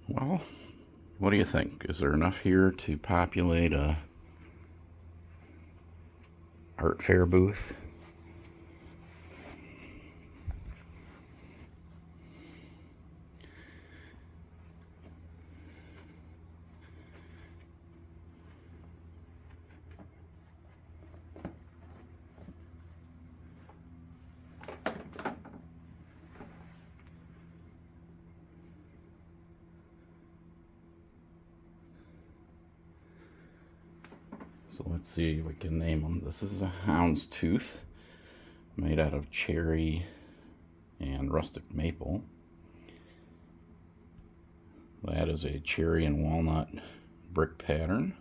Well, what do you think? Is there enough here to populate a art fair booth? So let's see, we can name them. This is a houndstooth made out of cherry and rustic maple. That is a cherry and walnut brick pattern.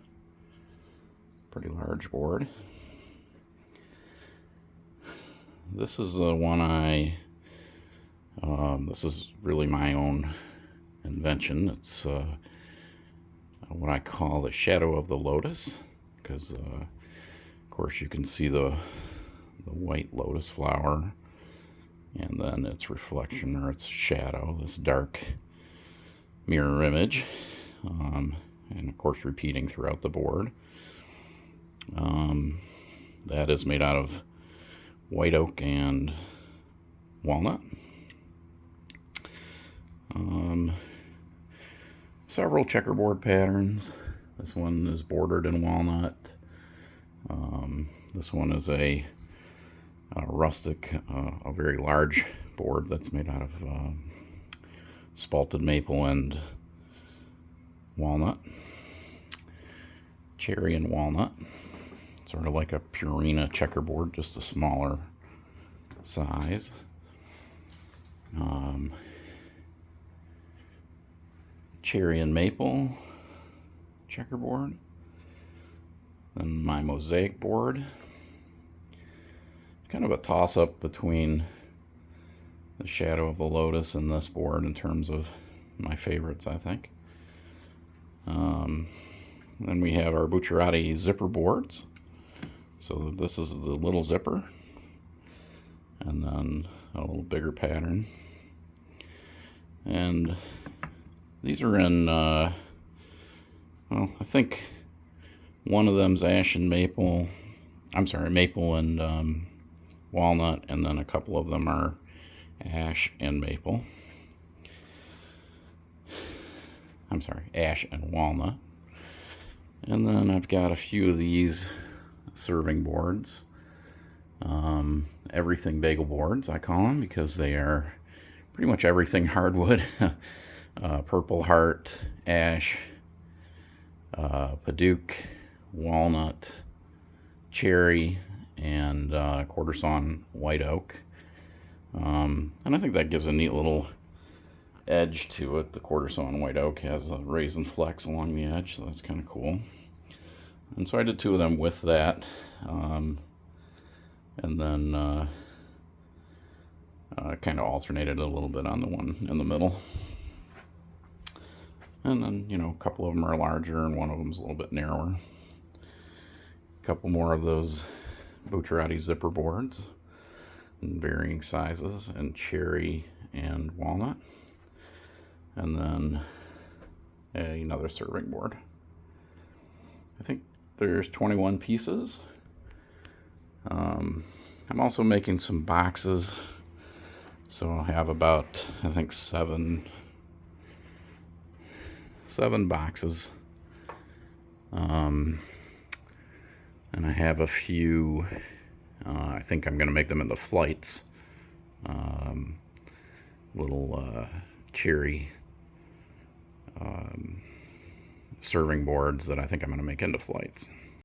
Pretty large board. This is the one this is really my own invention. It's what I call the shadow of the lotus, because of course you can see the white lotus flower and then its reflection or its shadow, this dark mirror image, and of course repeating throughout the board. That is made out of white oak and walnut. Several checkerboard patterns. This one is bordered in walnut. This one is a rustic, a very large board that's made out of spalted maple and walnut. Cherry and walnut. Sort of like a Purina checkerboard, just a smaller size. Cherry and maple checkerboard. Then my mosaic board. Kind of a toss-up between the shadow of the lotus and this board in terms of my favorites, I think. Then we have our Bucciarati zipper boards. So this is the little zipper, and then a little bigger pattern. And these are in, well, I think one of them's ash and maple. I'm sorry, maple and walnut, and then a couple of them are ash and maple. I'm sorry, ash and walnut. And then I've got a few of these serving boards, everything bagel boards I call them, because they are pretty much everything hardwood. Purple heart, ash, padauk, walnut, cherry, and quarter sawn white oak. And I think that gives a neat little edge to it. The quarter sawn white oak has a raisin flex along the edge, so that's kind of cool. And so I did two of them with that, and then kind of alternated a little bit on the one in the middle. And then, you know, a couple of them are larger and one of them's a little bit narrower. A couple more of those Bucciarati zipper boards in varying sizes, and cherry and walnut. And then another serving board. I think there's 21 pieces. I'm also making some boxes, so I'll have about, I think, seven boxes. And I have a few, I think I'm going to make them into flights. Little cherry serving boards that I think I'm going to make into flights.